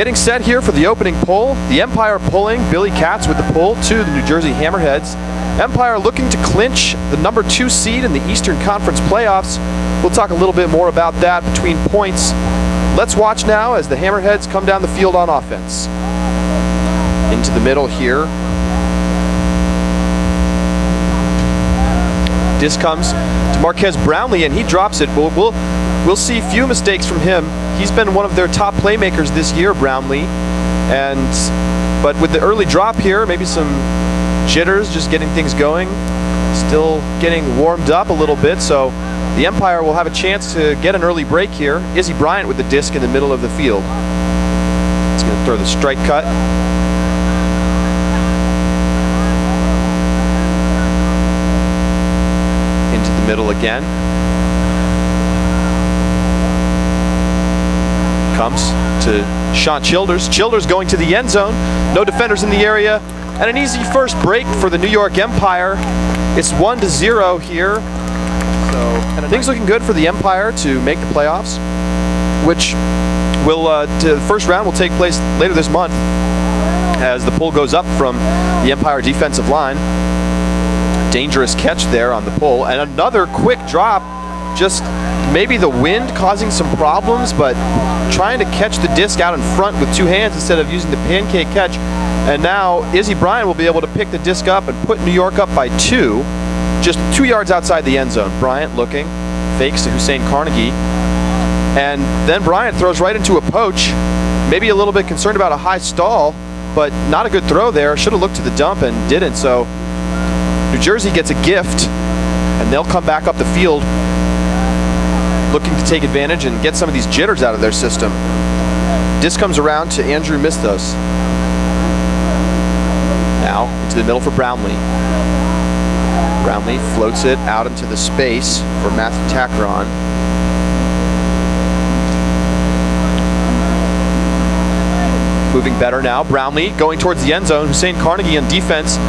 Getting set here for the opening pull. The Empire pulling, Billy Katz with the pull to the New Jersey Hammerheads. Empire looking to clinch the #2 seed in the Eastern Conference playoffs. We'll talk a little bit more about that between points. Let's watch now as the Hammerheads come down the field on offense. Into the middle here. Disc comes to Marquez Brownlee and he drops it. We'll see few mistakes from him. He's been one of their top playmakers this year, Brownlee. But with the early drop here, maybe some jitters, just getting things going. Still getting warmed up a little bit, so the Empire will have a chance to get an early break here. Izzy Bryant with the disc in the middle of the field. He's going to throw the strike cut. Into the middle again. Comes to Sean Childers. Childers going to the end zone. No defenders in the area. And an easy first break for the New York Empire. It's 1-0 here. So things looking good for the Empire to make the playoffs, which will the first round will take place later this month as the pull goes up from the Empire defensive line. Dangerous catch there on the pull. And another quick drop. Just maybe the wind causing some problems, but trying to catch the disc out in front with two hands instead of using the pancake catch. And now Izzy Bryant will be able to pick the disc up and put New York up by 2, just 2 yards outside the end zone. Bryant looking, fakes to Hussein Carnegie, and then Bryant throws right into a poach. Maybe a little bit concerned about a high stall, but not a good throw there. Should have looked to the dump and didn't. So New Jersey gets a gift, and they'll come back up the field looking to take advantage and get some of these jitters out of their system. Disc comes around to Andrew Misthos. Now into the middle for Brownlee. Brownlee floats it out into the space for Matthew Tackeron. Moving better now. Brownlee going towards the end zone. Hussein Carnegie on defense.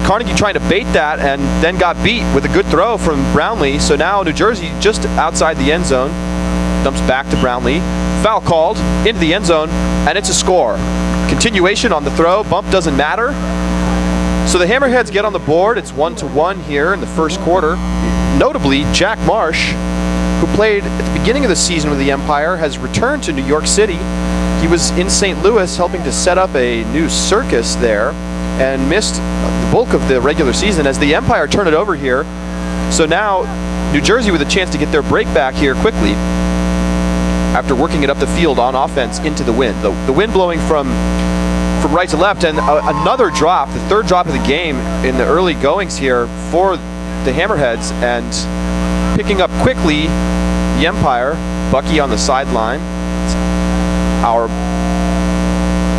Carnegie trying to bait that and then got beat with a good throw from Brownlee. So now New Jersey just outside the end zone. Dumps back to Brownlee. Foul called into the end zone, and it's a score. Continuation on the throw. Bump doesn't matter. So the Hammerheads get on the board. It's 1-1 here in the first quarter. Notably, Jack Marsh, who played at the beginning of the season with the Empire, has returned to New York City. He was in St. Louis helping to set up a new circus there and missed the bulk of the regular season as the Empire turn it over here. So now New Jersey with a chance to get their break back here quickly after working it up the field on offense into the wind. The wind blowing from right to left, and another drop, the third drop of the game in the early goings here for the Hammerheads, and picking up quickly the Empire. Bucky on the sideline.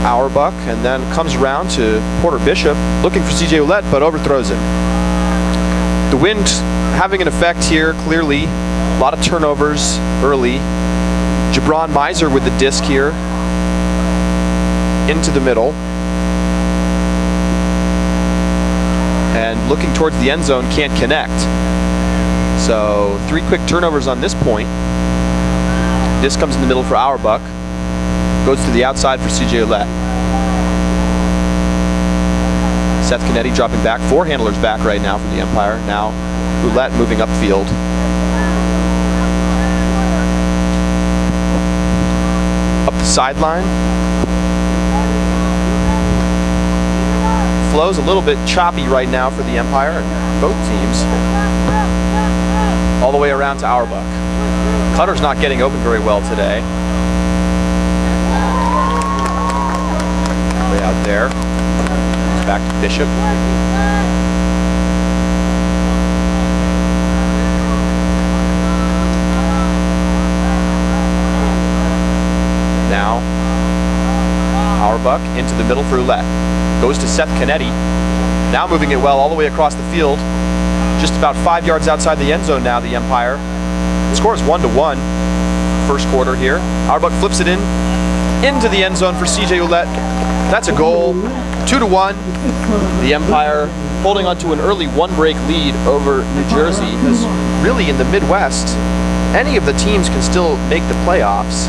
Auerbach, and then comes around to Porter Bishop, looking for CJ Ouellette, but overthrows him. The wind having an effect here, clearly. A lot of turnovers early. Jabron Miser with the disc here. Into the middle. And looking towards the end zone, can't connect. So 3 quick turnovers on this point. Disc comes in the middle for Auerbach. Goes to the outside for CJ Ouellette. Seth Canetti dropping back. 4 handlers back right now from the Empire. Now Ouellette moving upfield. Up the sideline. Flow's a little bit choppy right now for the Empire and both teams. All the way around to Auerbach. Cutter's not getting open very well today. Way out there. Back to Bishop. Now Auerbach into the middle for Ouellette. Goes to Seth Canetti. Now moving it well all the way across the field. Just about 5 yards outside the end zone now, the Empire. The score is 1-1. First quarter here. Auerbach flips it into the end zone for CJ Ouellette. That's a goal. 2-1. The Empire holding on to an early one-break lead over New Jersey. Because really in the Midwest, any of the teams can still make the playoffs.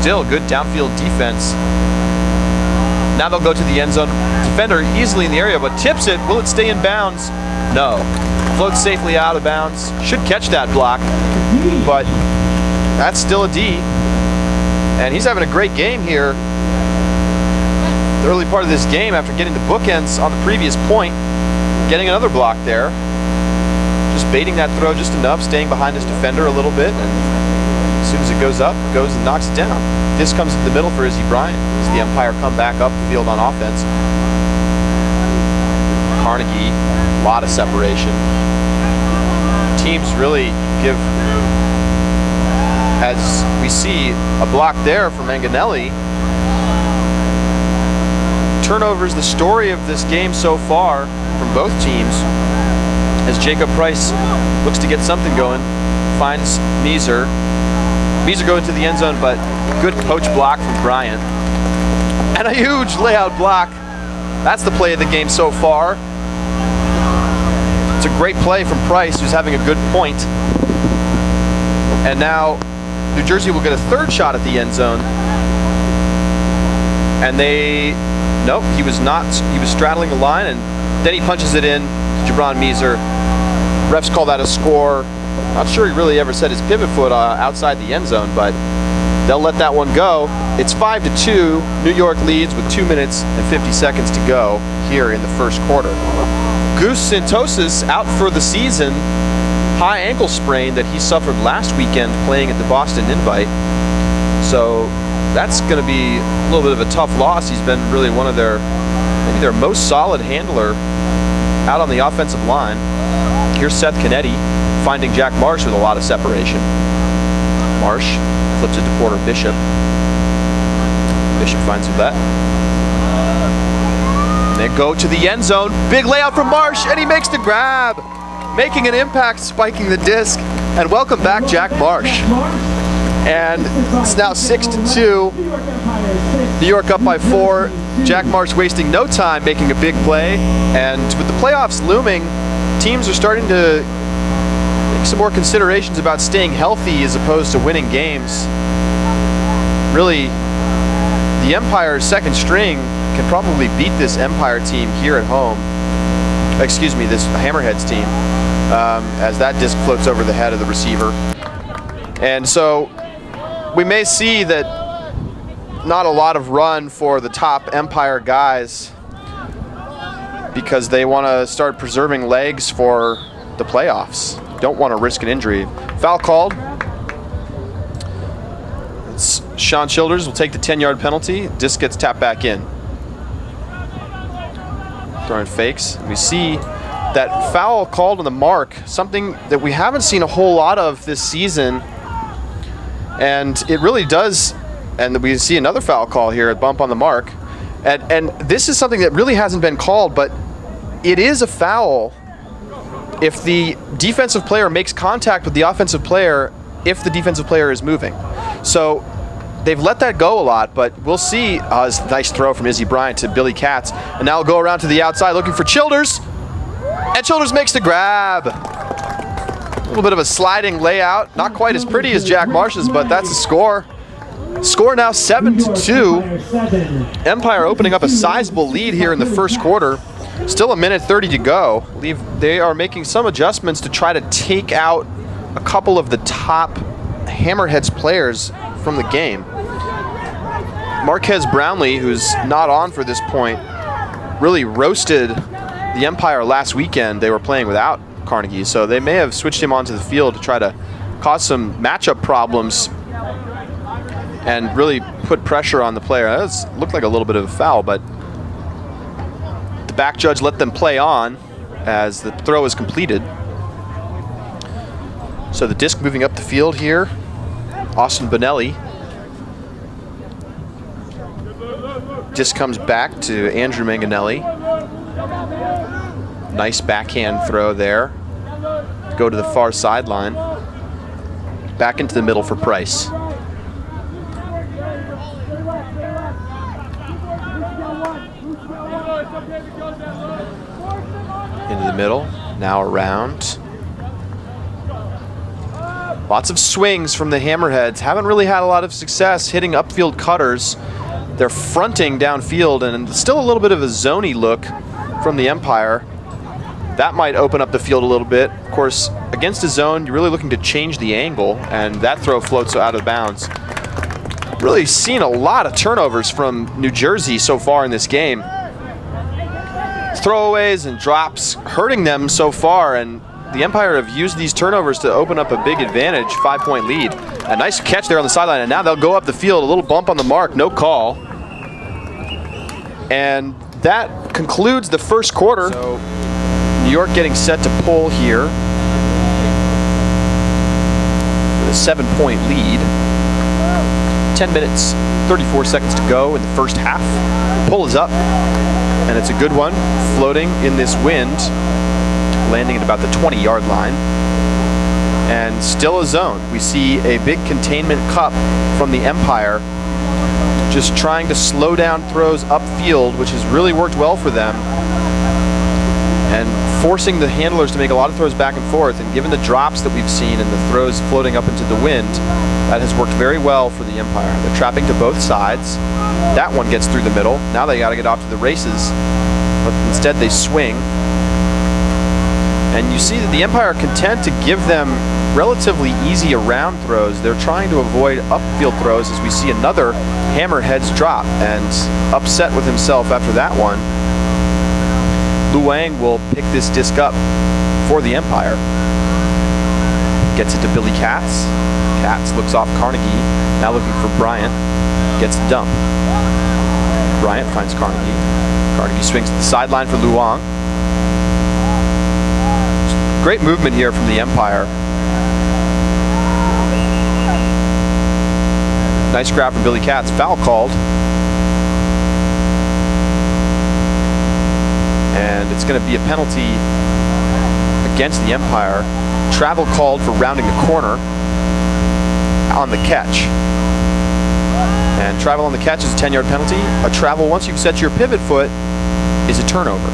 still good downfield defense. Now they'll go to the end zone. Defender easily in the area, but tips it. Will it stay in bounds? No. Floats safely out of bounds. Should catch that block, but that's still a D. And he's having a great game here. The early part of this game, after getting the bookends on the previous point, getting another block there. Just baiting that throw just enough, staying behind his defender a little bit, and as soon as it goes up, goes and knocks it down. This comes in the middle for Izzy Bryant as the Empire come back up the field on offense. Carnegie, a lot of separation. Teams really give, as we see, a block there for Manganelli. Turnovers, the story of this game so far from both teams, as Jacob Price looks to get something going, finds Meeser. Meeser going to the end zone, but good poach block from Bryant. And a huge layout block. That's the play of the game so far. It's a great play from Price, who's having a good point. And now New Jersey will get a third shot at the end zone. And nope, he was not. He was straddling the line, and then he punches it in. Jabron Meeser. Refs call that a score. Not sure he really ever set his pivot foot outside the end zone, but they'll let that one go. It's 5-2. New York leads with 2 minutes and 50 seconds to go here in the first quarter. Goose Santosis out for the season. High ankle sprain that he suffered last weekend playing at the Boston Invite. So that's going to be a little bit of a tough loss. He's been really one of maybe their most solid handler out on the offensive line. Here's Seth Canetti finding Jack Marsh with a lot of separation. Marsh flips it to Porter Bishop. Bishop finds Yvette. And they go to the end zone. Big layout from Marsh, and he makes the grab. Making an impact, spiking the disc. And welcome back, Jack Marsh. And it's now 6-2. New York up by 4. Jack Marsh wasting no time making a big play. And with the playoffs looming, teams are starting to make some more considerations about staying healthy as opposed to winning games. Really, the Empire's second string can probably beat this Empire team here at home. Excuse me, this Hammerheads team, as that disc floats over the head of the receiver. And so we may see that not a lot of run for the top Empire guys because they want to start preserving legs for the playoffs. Don't want to risk an injury. Foul called. It's Sean Childers will take the 10-yard penalty. Disc gets tapped back in. Throwing fakes. We see that foul called on the mark, something that we haven't seen a whole lot of this season. And it really does, and we see another foul call here, a bump on the mark. And this is something that really hasn't been called, but it is a foul if the defensive player makes contact with the offensive player if the defensive player is moving. So they've let that go a lot, but we'll see. This nice throw from Izzy Bryant to Billy Katz. And now we'll go around to the outside looking for Childers. And Childers makes the grab. A little bit of a sliding layout. Not quite as pretty as Jack Marsh's, but that's a score. Score now 7-2. Empire opening up a sizable lead here in the first quarter. Still a minute 30 to go. I believe they are making some adjustments to try to take out a couple of the top Hammerheads players from the game. Marquez Brownlee, who's not on for this point, really roasted the Empire last weekend. They were playing without Carnegie, so they may have switched him onto the field to try to cause some matchup problems and really put pressure on the player. That looked like a little bit of a foul, but the back judge let them play on as the throw is completed. So the disc moving up the field here. Austin Bonelli. Disc comes back to Andrew Manganelli. Nice backhand throw there. Go to the far sideline. Back into the middle for Price. Into the middle, now around. Lots of swings from the Hammerheads. Haven't really had a lot of success hitting upfield cutters. They're fronting downfield, and still a little bit of a zony look from the Empire. That might open up the field a little bit. Of course, against a zone, you're really looking to change the angle, and that throw floats out of bounds. Really seen a lot of turnovers from New Jersey so far in this game. Throwaways and drops hurting them so far, and the Empire have used these turnovers to open up a big advantage, 5-point lead. A nice catch there on the sideline, and now they'll go up the field, a little bump on the mark, no call. And that concludes the first quarter. So New York getting set to pull here with a 7-point lead. 10 minutes, 34 seconds to go in the first half. Pull is up, and it's a good one, floating in this wind, landing at about the 20-yard line. And still a zone. We see a big containment cup from the Empire, just trying to slow down throws upfield, which has really worked well for them, and forcing the handlers to make a lot of throws back and forth. And given the drops that we've seen and the throws floating up into the wind, that has worked very well for the Empire. They're trapping to both sides. That one gets through the middle. Now they got to get off to the races, but instead they swing. And you see that the Empire are content to give them relatively easy around throws. They're trying to avoid upfield throws, as we see another Hammerheads drop, and upset with himself after that one. Luang will pick this disc up for the Empire. Gets it to Billy Katz. Katz looks off Carnegie, now looking for Bryant. Gets the dump. Bryant finds Carnegie. Carnegie swings to the sideline for Luang. Great movement here from the Empire. Nice grab from Billy Katz. Foul called. And it's going to be a penalty against the Empire. Travel called for rounding the corner on the catch. And travel on the catch is a 10-yard penalty. A travel once you've set your pivot foot is a turnover.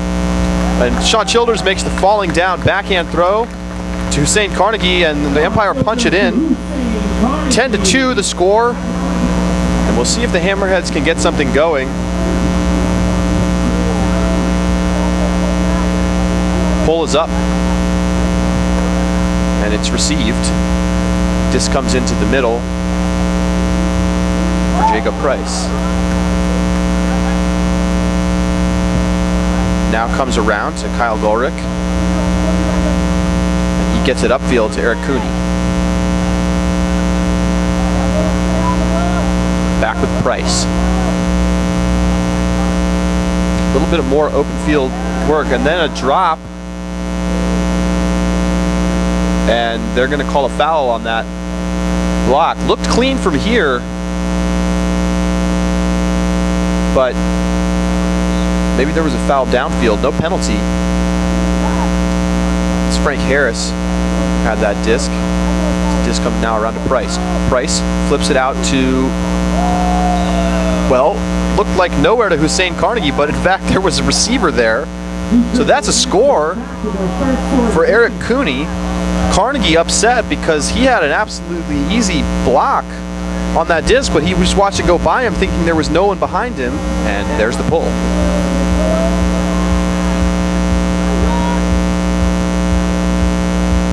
And Sean Childers makes the falling down backhand throw to Hussein Carnegie, and the Empire punch it in. 10-2 the score. And we'll see if the Hammerheads can get something going. Pull is up, and it's received. Disc comes into the middle for Jacob Price. Now comes around to Kyle Gulrich, and he gets it upfield to Eric Cooney. Back with Price. A little bit of more open field work, and then a drop. And they're going to call a foul on that block. Looked clean from here, but maybe there was a foul downfield. No penalty. It's Frank Harris had that disc. Disc comes now around to Price. Price flips it out to, well, looked like nowhere to Hussein Carnegie, but in fact there was a receiver there. So that's a score for Eric Cooney. Carnegie upset because he had an absolutely easy block on that disc, but he just watched it go by him thinking there was no one behind him, and there's the pull.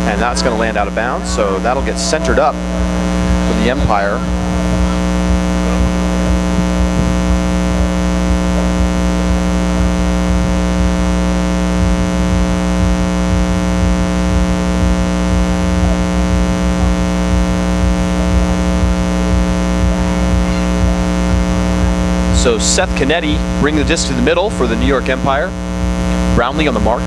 And that's going to land out of bounds, so that'll get centered up for the Empire. So Seth Canetti bring the disc to the middle for the New York Empire. Brownlee on the mark,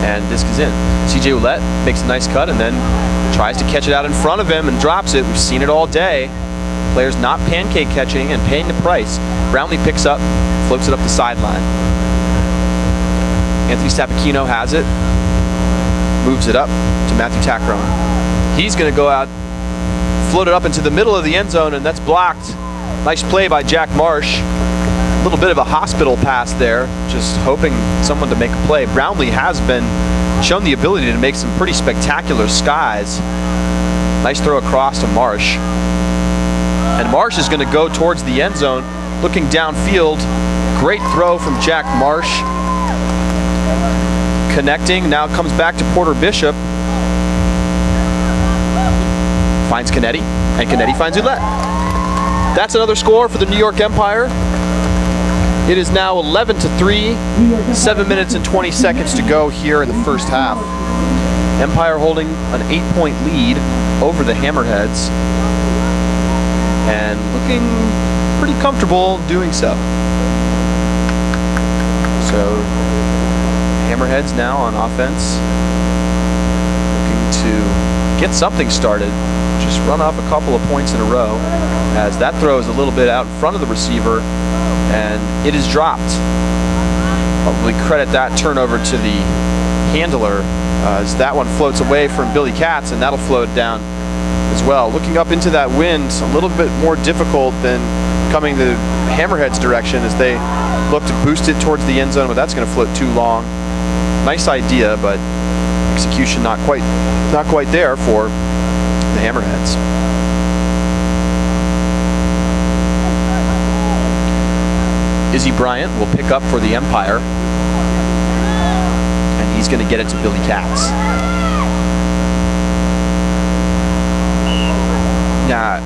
and disc is in. CJ Ouellette makes a nice cut and then tries to catch it out in front of him and drops it. We've seen it all day. Players not pancake catching and paying the price. Brownlee picks up, floats it up the sideline. Anthony Stapicino has it, moves it up to Matthew Tackrone. He's going to go out, float it up into the middle of the end zone, and that's blocked. Nice play by Jack Marsh. A little bit of a hospital pass there, just hoping someone to make a play. Brownlee has been shown the ability to make some pretty spectacular skies Nice throw across to Marsh. And Marsh is going to go towards the end zone, looking downfield. Great throw from Jack Marsh. Connecting, now comes back to Porter Bishop. Finds Canetti, and Canetti finds Ouellette. That's another score for the New York Empire. It is now 11-3, 7 minutes and 20 seconds to go here in the first half. Empire holding an 8-point lead over the Hammerheads and looking pretty comfortable doing so. So Hammerheads now on offense, looking to get something started. Just run off a couple of points in a row, as that throw is a little bit out in front of the receiver and it is dropped. Probably credit that turnover to the handler, as that one floats away from Billy Katz, and that'll float down as well. Looking up into that wind, a little bit more difficult than coming the Hammerheads direction as they look to boost it towards the end zone, but that's going to float too long. Nice idea, but execution not quite there for the Hammerheads. Izzy Bryant will pick up for the Empire, and he's going to get it to Billy Katz. Now,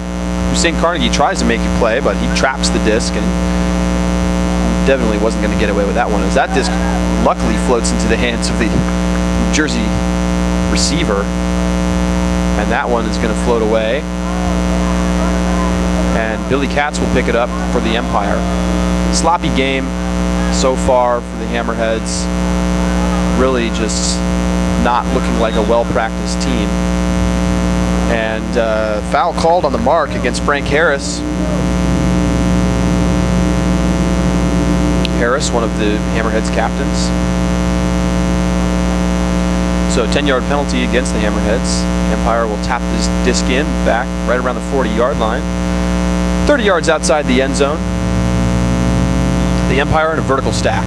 Hussein Carnegie tries to make a play, but he traps the disc, and definitely wasn't going to get away with that one, as that disc luckily floats into the hands of the Jersey receiver, and that one is going to float away, and Billy Katz will pick it up for the Empire. Sloppy game so far for the Hammerheads. Really just not looking like a well-practiced team. And foul called on the mark against Frank Harris. Harris, one of the Hammerheads captains. So 10-yard penalty against the Hammerheads. Empire will tap this disc in back right around the 40-yard line. 30 yards outside the end zone. The Empire in a vertical stack.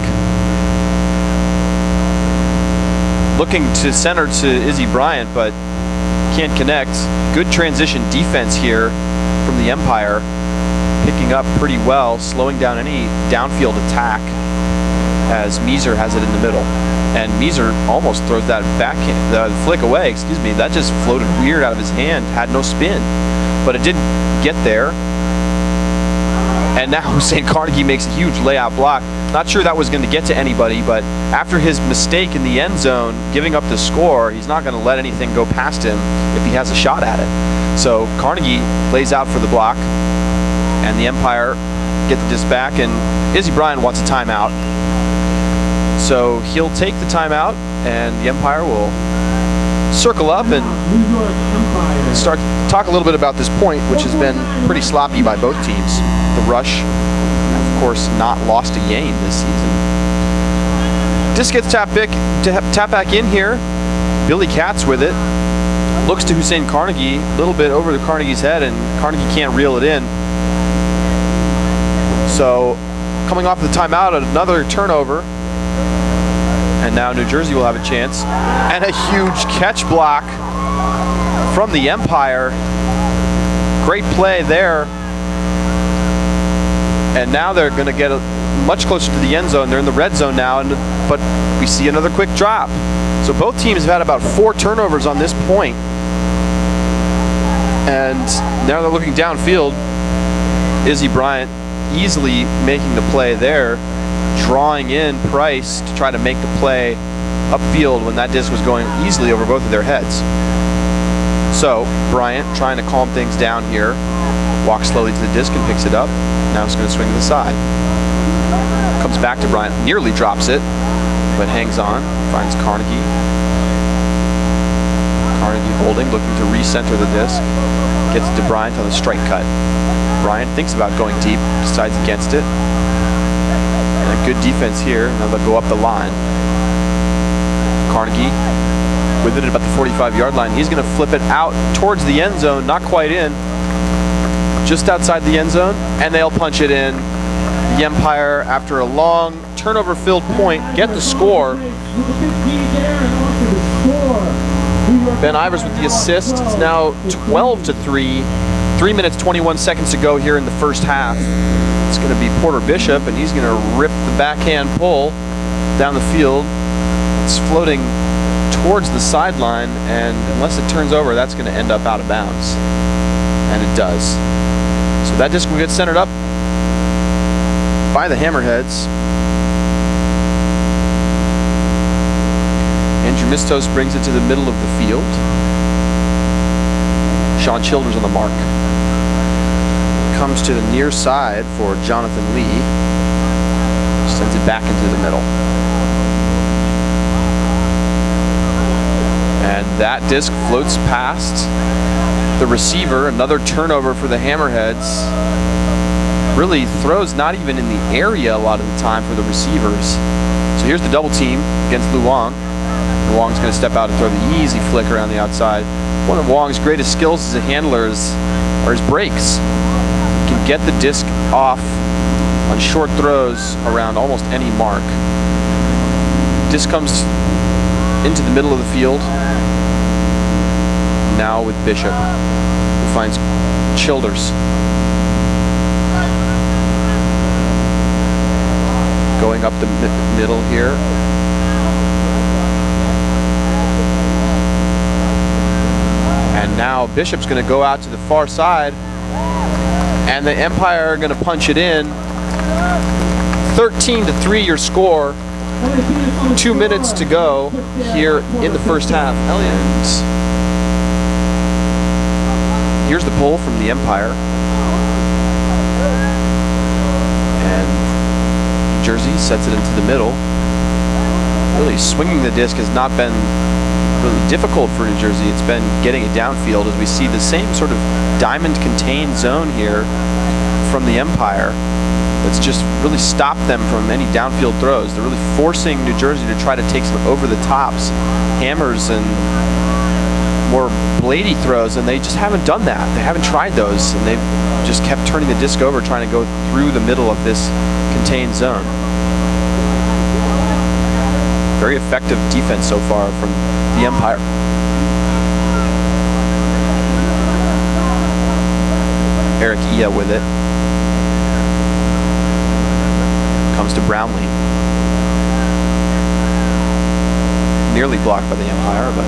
Looking to center to Izzy Bryant, but can't connect. Good transition defense here from the Empire. Picking up pretty well, slowing down any downfield attack as Meeser has it in the middle. And Meeser almost throws that flick away, excuse me. That just floated weird out of his hand, had no spin. But it did get there. And now Hussein Carnegie makes a huge layout block. Not sure that was going to get to anybody, but after his mistake in the end zone, giving up the score, he's not going to let anything go past him if he has a shot at it. So Carnegie lays out for the block, and the Empire get the disc back, and Izzy Bryant wants a timeout. So he'll take the timeout, and the Empire will circle up and start to talk a little bit about this point, which has been pretty sloppy by both teams. The Rush, of course, not lost a game this season. Disc gets tap back in here. Billy Katz with it. Looks to Hussein Carnegie, a little bit over the Carnegie's head, and Carnegie can't reel it in. So, coming off the timeout, another turnover. And now New Jersey will have a chance. And a huge catch block from the Empire. Great play there. And now they're going to get much closer to the end zone. They're in the red zone now, but we see another quick drop. So both teams have had about 4 turnovers on this point. And now they're looking downfield. Izzy Bryant easily making the play there, drawing in Price to try to make the play upfield when that disc was going easily over both of their heads. So Bryant trying to calm things down here, walks slowly to the disc and picks it up. Now it's going to swing to the side. Comes back to Bryant, nearly drops it, but hangs on, finds Carnegie. Carnegie holding, looking to recenter the disc. Gets it to Bryant on the strike cut. Bryant thinks about going deep, decides against it. And a good defense here. Now they'll go up the line. Carnegie with it at about the 45-yard line. He's going to flip it out towards the end zone, not quite in. Just outside the end zone, and they'll punch it in. The Empire, after a long turnover-filled point, get the score. Ben Ivers with the assist. It's now 12-3. 3 minutes, 21 seconds to go here in the first half. It's going to be Porter Bishop, and he's going to rip the backhand pull down the field. It's floating towards the sideline, and unless it turns over, that's going to end up out of bounds. And it does. So that disc will get centered up by the Hammerheads. Andrew Mistos brings it to the middle of the field. Sean Childers on the mark. Comes to the near side for Jonathan Lee. Sends it back into the middle. And that disc floats past the receiver. Another turnover for the Hammerheads. Really throws not even in the area a lot of the time for the receivers. So here's the double team against Lu Wang. And Wang's going to step out and throw the easy flick around the outside. One of Wang's greatest skills as a handler are his breaks. He can get the disc off on short throws around almost any mark. Disc comes into the middle of the field. Now with Bishop, who finds Childers. Going up the middle here. And now Bishop's going to go out to the far side, and the Empire are going to punch it in. 13-3 your score. 2 minutes to go here in the first half. And here's the pull from the Empire. And Jersey sets it into the middle. Really swinging the disc has not been really difficult for New Jersey. It's been getting it downfield as we see the same sort of diamond contained zone here from the Empire that's just really stopped them from any downfield throws. They're really forcing New Jersey to try to take some over the tops, hammers and more blady throws, and they just haven't done that. They haven't tried those, and they've just kept turning the disc over, trying to go through the middle of this contained zone. Very effective defense so far from the Empire. Eric Ia with it. Comes to Brownlee. Nearly blocked by the Empire, but...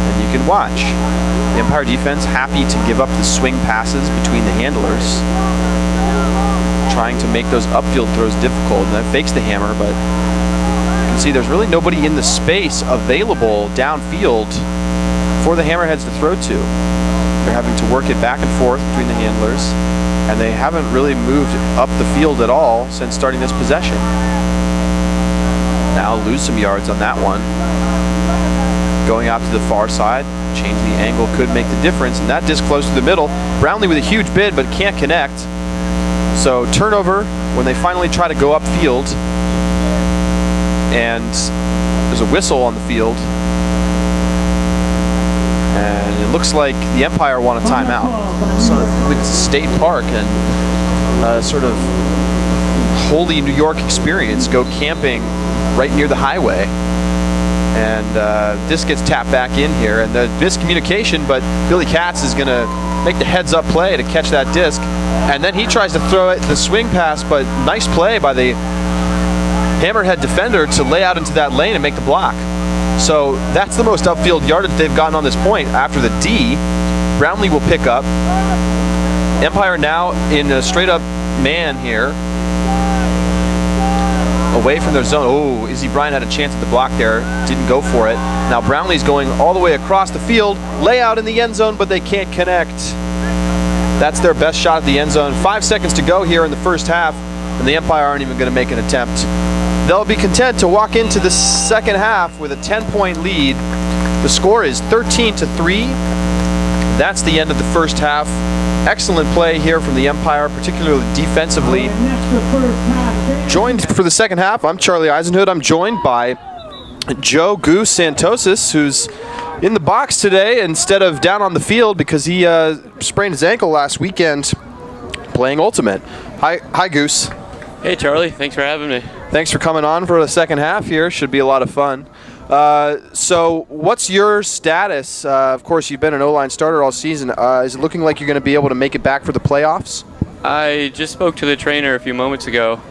And you can watch. The Empire defense happy to give up the swing passes between the handlers, trying to make those upfield throws difficult, and that fakes the hammer, but you can see there's really nobody in the space available downfield for the Hammerheads to throw to. They're having to work it back and forth between the handlers, and they haven't really moved up the field at all since starting this possession. Now lose some yards on that one. Going out to the far side, change the angle could make the difference, and that disc flows through the middle. Brownlee with a huge bid, but can't connect. So turnover when they finally try to go upfield, and there's a whistle on the field, and it looks like the Empire want a timeout. So I believe it's a state park and sort of holy New York experience. Go camping right near the highway, and this gets tapped back in here, and the miscommunication, but Billy Katz is going to make the heads-up play to catch that disc. And then he tries to throw it, the swing pass, but nice play by the Hammerhead defender to lay out into that lane and make the block. So that's the most upfield yardage they've gotten on this point after the D. Brownlee will pick up. Empire now in a straight-up man here, away from their zone. Oh, Izzy Bryant had a chance at the block there, didn't go for it. Now Brownlee's going all the way across the field, lay out in the end zone, but they can't connect. That's their best shot at the end zone. 5 seconds to go here in the first half, and the Empire aren't even going to make an attempt. They'll be content to walk into the second half with a 10-point lead. The score is 13-3. That's the end of the first half. Excellent play here from the Empire, particularly defensively. Joined for the second half, I'm Charlie Eisenhood. I'm joined by Joe Goose Santosis, who's in the box today instead of down on the field because he sprained his ankle last weekend playing Ultimate. Hi Goose. Hey Charlie, thanks for having me. Thanks for coming on for the second half here. Should be a lot of fun. So what's your status? Of course, you've been an O-line starter all season. Is it looking like you're going to be able to make it back for the playoffs? I just spoke to the trainer a few moments ago.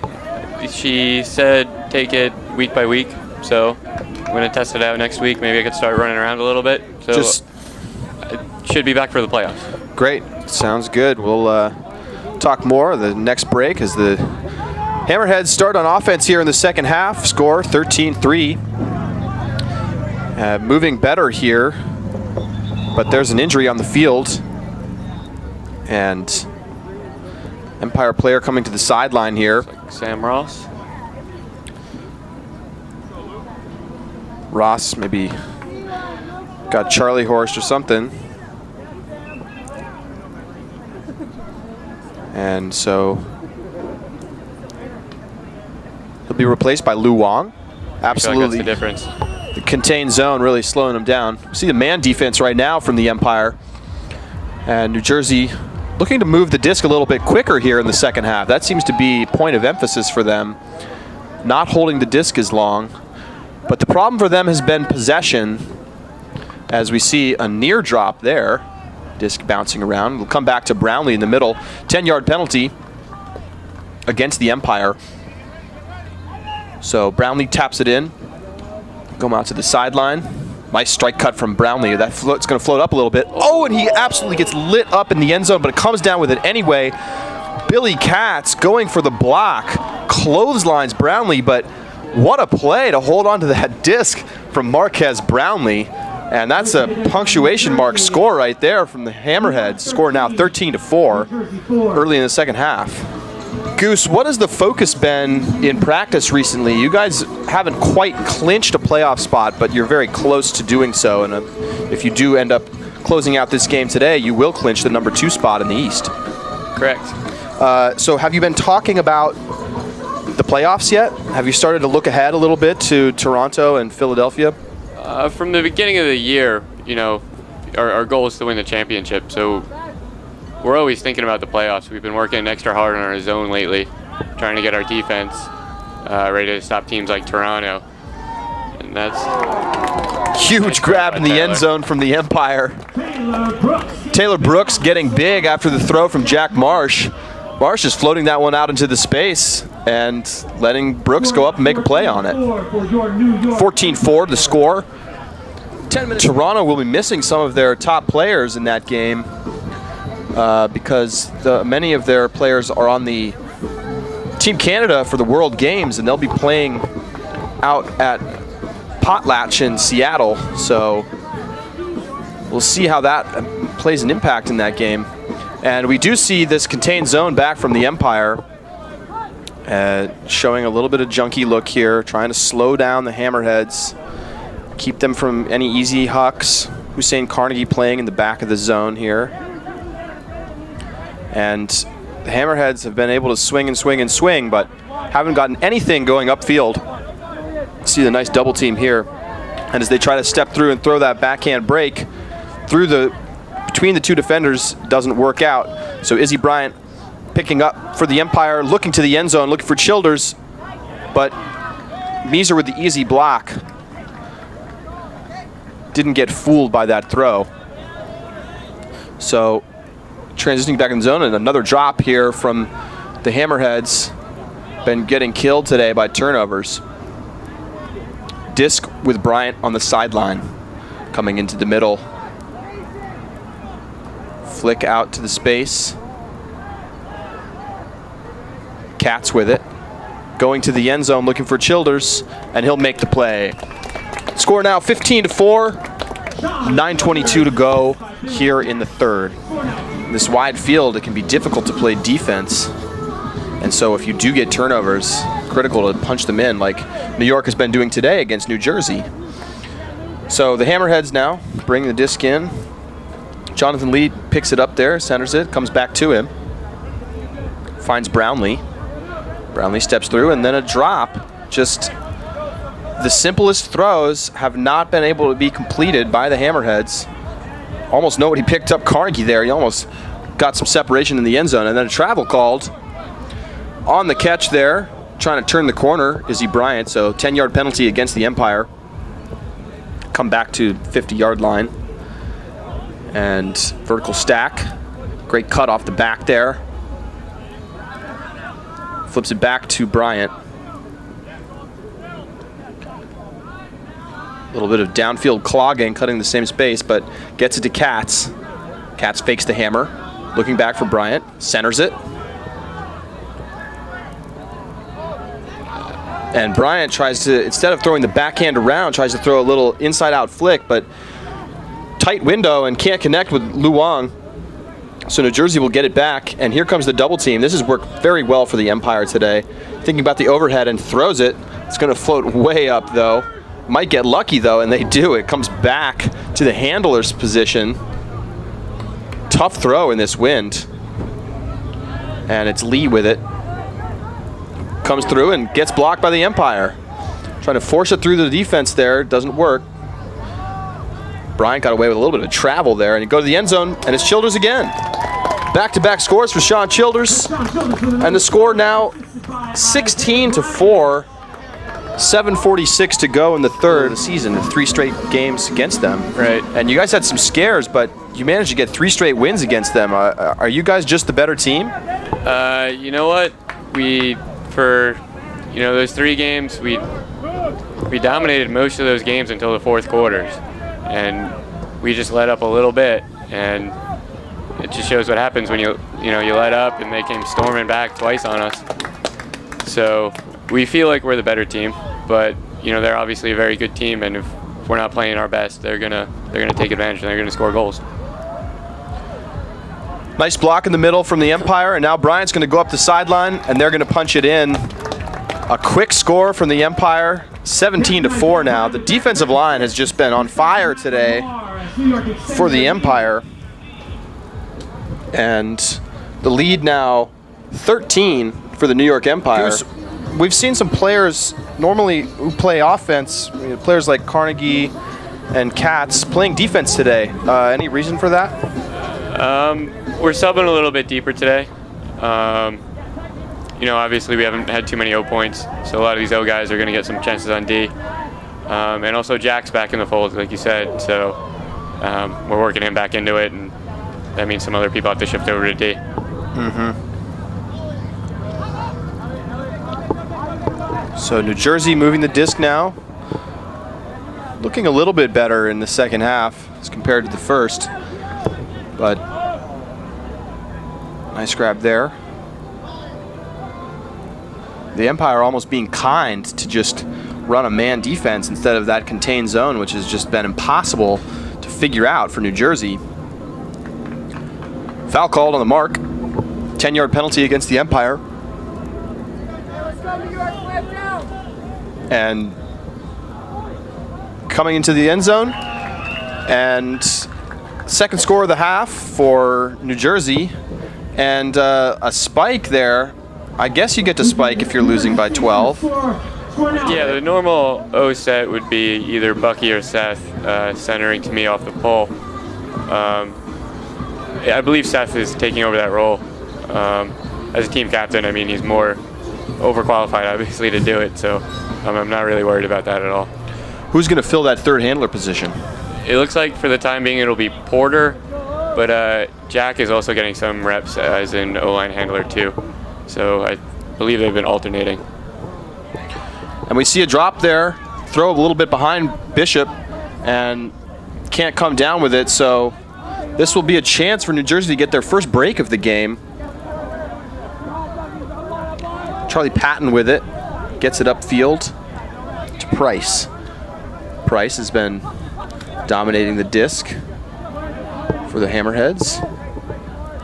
She said take it week by week, so I'm going to test it out next week. Maybe I could start running around a little bit. So I should be back for the playoffs. Great. Sounds good. We'll talk more the next break as the Hammerheads start on offense here in the second half. Score 13-3. Moving better here, but there's an injury on the field. And Empire player coming to the sideline here. Like Sam Ross. Ross maybe got Charlie horsed or something. And so he'll be replaced by Lu Wang. Absolutely. I feel like that's the difference. The contained zone really slowing him down. See the man defense right now from the Empire. And New Jersey looking to move the disc a little bit quicker here in the second half. That seems to be point of emphasis for them. Not holding the disc as long. But the problem for them has been possession, as we see a near drop there. Disc bouncing around. We'll come back to Brownlee in the middle. 10-yard penalty against the Empire. So Brownlee taps it in. Go out to the sideline. Nice strike cut from Brownlee. It's going to float up a little bit. Oh, and he absolutely gets lit up in the end zone, but it comes down with it anyway. Billy Katz going for the block. Clotheslines Brownlee, but what a play to hold on to that disc from Marquez Brownlee. And that's a punctuation mark score right there from the Hammerheads. Score now 13-4 early in the second half. Goose, what has the focus been in practice recently? You guys haven't quite clinched a playoff spot, but you're very close to doing so. And if you do end up closing out this game today, you will clinch the number 2 spot in the East. Correct. So have you been talking about the playoffs yet? Have you started to look ahead a little bit to Toronto and Philadelphia? From the beginning of the year, you know, our goal is to win the championship. So we're always thinking about the playoffs. We've been working extra hard on our zone lately, trying to get our defense ready to stop teams like Toronto. And that's huge grab in the end zone from the Empire. Taylor Brooks getting big after the throw from Jack Marsh. Marsh is floating that one out into the space and letting Brooks go up and make a play on it. 14-4 the score. 10 minutes. Toronto will be missing some of their top players in that game because many of their players are on the Team Canada for the World Games, and they'll be playing out at Potlatch in Seattle. So we'll see how that plays an impact in that game. And we do see this contained zone back from the Empire, showing a little bit of junky look here, trying to slow down the Hammerheads, keep them from any easy hucks. Hussein Carnegie playing in the back of the zone here. And the Hammerheads have been able to swing and swing and swing, but haven't gotten anything going upfield. See the nice double team here. And as they try to step through and throw that backhand break through between the two defenders, doesn't work out. So Izzy Bryant picking up for the Empire, looking to the end zone, looking for Childers, but Meeser with the easy block. Didn't get fooled by that throw. So transitioning back in the zone, and another drop here from the Hammerheads. Been getting killed today by turnovers. Disc with Bryant on the sideline, coming into the middle. Flick out to the space. Katz with it. Going to the end zone, looking for Childers, and he'll make the play. Score now 15-4. 9:22 to go here in the third. This wide field, it can be difficult to play defense. And so if you do get turnovers, critical to punch them in like New York has been doing today against New Jersey. So the Hammerheads now bring the disc in. Jonathan Lee picks it up there, centers it, comes back to him. Finds Brownlee. Brownlee steps through, and then a drop. Just the simplest throws have not been able to be completed by the Hammerheads. Almost nobody picked up Carnegie there. He almost got some separation in the end zone, and then a travel called on the catch there, trying to turn the corner, Izzy Bryant. So 10-yard penalty against the Empire. Come back to 50-yard line. And vertical stack. Great cut off the back there. Flips it back to Bryant. A little bit of downfield clogging, cutting the same space, but gets it to Katz. Katz fakes the hammer. Looking back for Bryant. Centers it. And Bryant tries to, instead of throwing the backhand around, tries to throw a little inside-out flick, but tight window and can't connect with Luong. So New Jersey will get it back, and here comes the double team. This has worked very well for the Empire today. Thinking about the overhead and throws it. It's going to float way up, though. Might get lucky, though, and they do. It comes back to the handler's position. Tough throw in this wind. And it's Lee with it. Comes through and gets blocked by the Empire. Trying to force it through the defense there. Doesn't work. Bryant got away with a little bit of travel there, and you go to the end zone, and it's Childers again. Back-to-back scores for Sean Childers, and the score now 16-4, 7:46 to go in the third of the season. 3 straight games against them. Right. And you guys had some scares, but you managed to get 3 straight wins against them. Are you guys just the better team? You know what? For those 3 games, we dominated most of those games until the fourth quarters, and we just let up a little bit, and it just shows what happens when you let up, and they came storming back twice on us. So we feel like we're the better team, but they're obviously a very good team, and if we're not playing our best, they're gonna take advantage and they're gonna score goals. Nice block in the middle from the Empire, and now Bryant's going to go up the sideline, and they're going to punch it in. A quick score from the Empire, 17-4 now. The defensive line has just been on fire today for the Empire. And the lead now 13 for the New York Empire. We've seen some players normally who play offense, players like Carnegie and Katz, playing defense today. Any reason for that? We're subbing a little bit deeper today. Obviously we haven't had too many O points, so a lot of these O guys are going to get some chances on D. And also Jack's back in the fold, like you said, so we're working him back into it, and that means some other people have to shift over to D. So New Jersey moving the disc now. Looking a little bit better in the second half as compared to the first, but nice grab there. The Empire almost being kind to just run a man defense instead of that contained zone, which has just been impossible to figure out for New Jersey. Foul called on the mark. 10-yard penalty against the Empire. And coming into the end zone, and second score of the half for New Jersey, and a spike there. I guess you get to spike if you're losing by 12. Yeah, the normal O set would be either Bucky or Seth centering to me off the pole. I believe Seth is taking over that role. As a team captain, I mean, he's more overqualified, obviously, to do it, so I'm not really worried about that at all. Who's going to fill that third handler position? It looks like for the time being it'll be Porter, but Jack is also getting some reps as an O-line handler too. So I believe they've been alternating. And we see a drop there, throw a little bit behind Bishop, and can't come down with it, so this will be a chance for New Jersey to get their first break of the game. Charlie Patton with it, gets it upfield to Price. Price has been dominating the disc for the Hammerheads.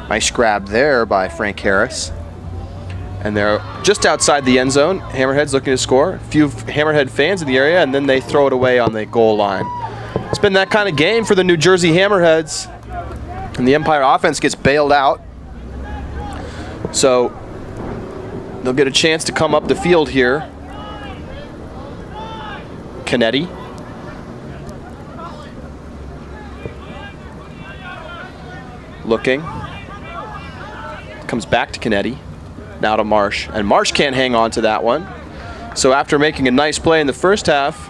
Nice grab there by Frank Harris. And they're just outside the end zone. Hammerheads looking to score. A few Hammerhead fans in the area, and then they throw it away on the goal line. It's been that kind of game for the New Jersey Hammerheads. And the Empire offense gets bailed out. So they'll get a chance to come up the field here. Canetti. Looking. Comes back to Canetti. Now to Marsh. And Marsh can't hang on to that one. So after making a nice play in the first half,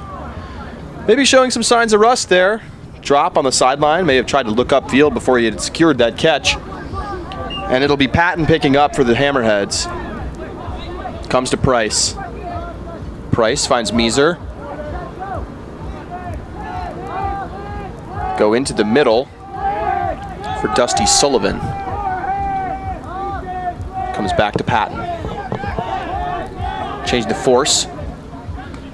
maybe showing some signs of rust there. Drop on the sideline, may have tried to look upfield before he had secured that catch. And it'll be Patton picking up for the Hammerheads. Comes to Price. Price finds Meeser. Go into the middle for Dusty Sullivan. Comes back to Patton. Change the force.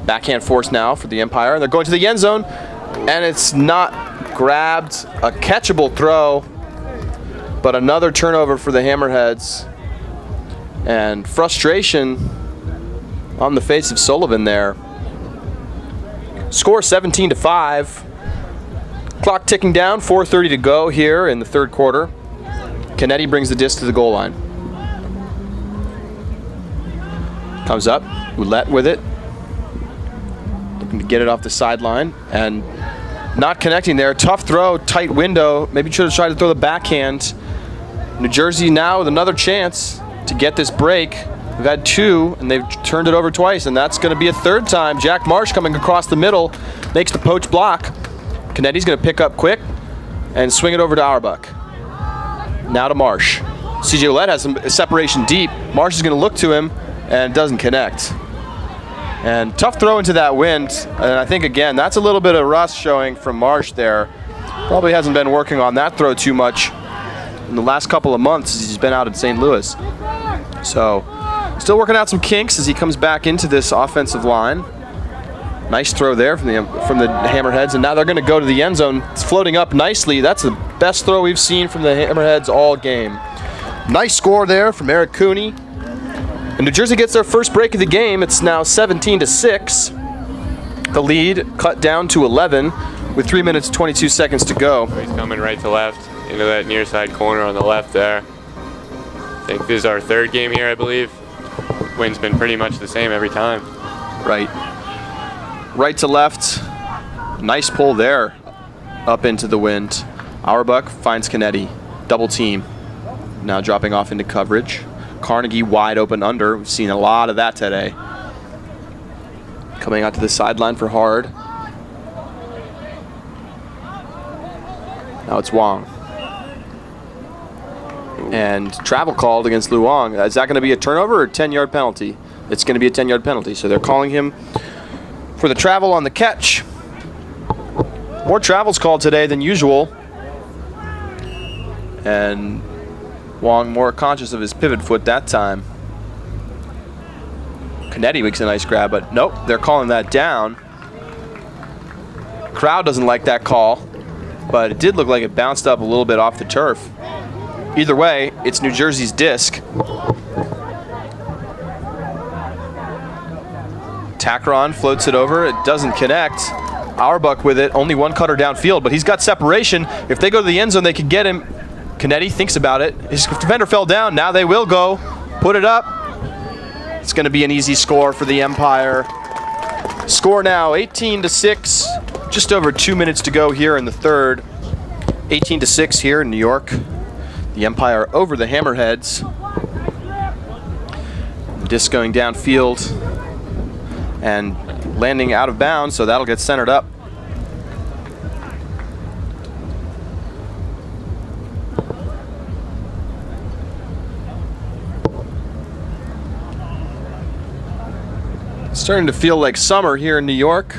Backhand force now for the Empire. And they're going to the end zone. And it's not grabbed. A catchable throw. But another turnover for the Hammerheads. And frustration on the face of Sullivan there. Score 17-5. Clock ticking down, 4:30 to go here in the third quarter. Canetti brings the disc to the goal line. Comes up, Ouellette with it. Looking to get it off the sideline and not connecting there. Tough throw, tight window. Maybe should have tried to throw the backhand. New Jersey now with another chance to get this break. We've had two, and they've turned it over twice, and that's going to be a third time. Jack Marsh coming across the middle, makes the poach block. Canetti's going to pick up quick and swing it over to Auerbach. Now to Marsh. CJ Ouellette has some separation deep. Marsh is going to look to him and doesn't connect. And tough throw into that wind. And I think, again, that's a little bit of rust showing from Marsh there. Probably hasn't been working on that throw too much in the last couple of months as he's been out in St. Louis. So still working out some kinks as he comes back into this offensive line. Nice throw there from the Hammerheads, and now they're going to go to the end zone. It's floating up nicely. That's the best throw we've seen from the Hammerheads all game. Nice score there from Eric Cooney. And New Jersey gets their first break of the game. It's now 17-6. The lead cut down to 11 with 3 minutes 22 seconds to go. He's coming right to left into that near side corner on the left there. I think this is our third game here, I believe. Wind's been pretty much the same every time. Right. Right to left. Nice pull there. Up into the wind. Auerbach finds Canetti. Double team. Now dropping off into coverage. Carnegie wide open under. We've seen a lot of that today. Coming out to the sideline for Hard. Now it's Wong. And travel called against Luong. Is that going to be a turnover or a 10-yard penalty? It's going to be a 10-yard penalty. So they're calling him for the travel on the catch. More travels called today than usual. And Wong more conscious of his pivot foot that time. Canetti makes a nice grab, but nope, they're calling that down. Crowd doesn't like that call, but it did look like it bounced up a little bit off the turf. Either way, it's New Jersey's disc. Tacron floats it over. It doesn't connect. Auerbach with it. Only one cutter downfield, but he's got separation. If they go to the end zone, they can get him. Canetti thinks about it. His defender fell down. Now they will go. Put it up. It's going to be an easy score for the Empire. Score now 18-6. Just over 2 minutes to go here in the third. 18-6 here in New York. The Empire over the Hammerheads. The disc going downfield and landing out of bounds, so that'll get centered up. It's starting to feel like summer here in New York.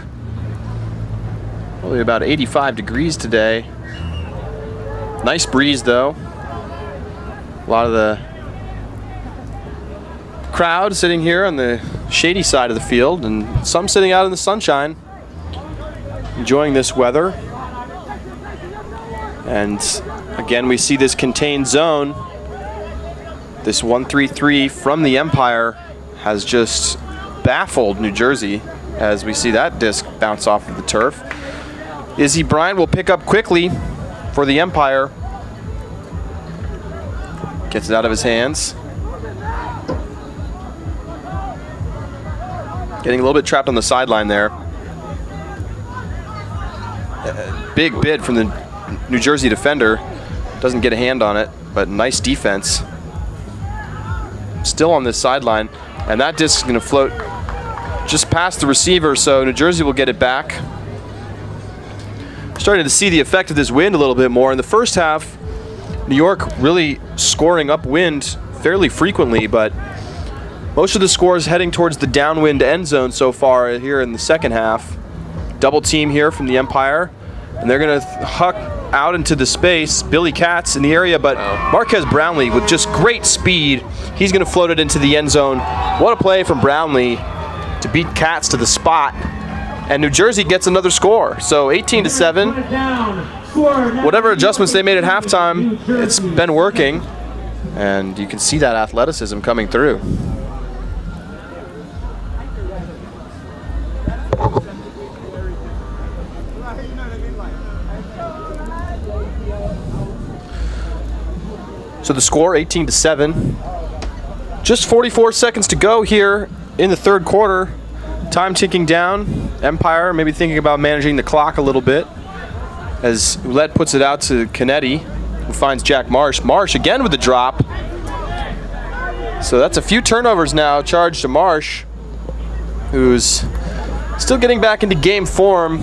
Probably about 85 degrees today. Nice breeze though. A lot of the crowd sitting here on the shady side of the field and some sitting out in the sunshine enjoying this weather. And again, we see this contained zone. This 1-3-3 from the Empire has just baffled New Jersey as we see that disc bounce off of the turf. Izzy Bryant will pick up quickly for the Empire. Gets it out of his hands. Getting a little bit trapped on the sideline there. Big bid from the New Jersey defender. Doesn't get a hand on it, but nice defense. still on this sideline. And that disc is going to float just past the receiver, so New Jersey will get it back. Starting to see the effect of this wind a little bit more. In the first half, New York really scoring upwind fairly frequently, but most of the scores heading towards the downwind end zone so far here in the second half. Double team here from the Empire, and they're going to huck out into the space. Billy Katz in the area, but Marquez Brownlee with just great speed. He's going to float it into the end zone. What a play from Brownlee to beat Katz to the spot. And New Jersey gets another score. So 18-7. Whatever adjustments they made at halftime, it's been working. And you can see that athleticism coming through. So the score, 18-7. Just 44 seconds to go here in the third quarter. Time ticking down. Empire maybe thinking about managing the clock a little bit as Ouellette puts it out to Canetti, who finds Jack Marsh. Marsh again with the drop. So that's a few turnovers now charged to Marsh, who's still getting back into game form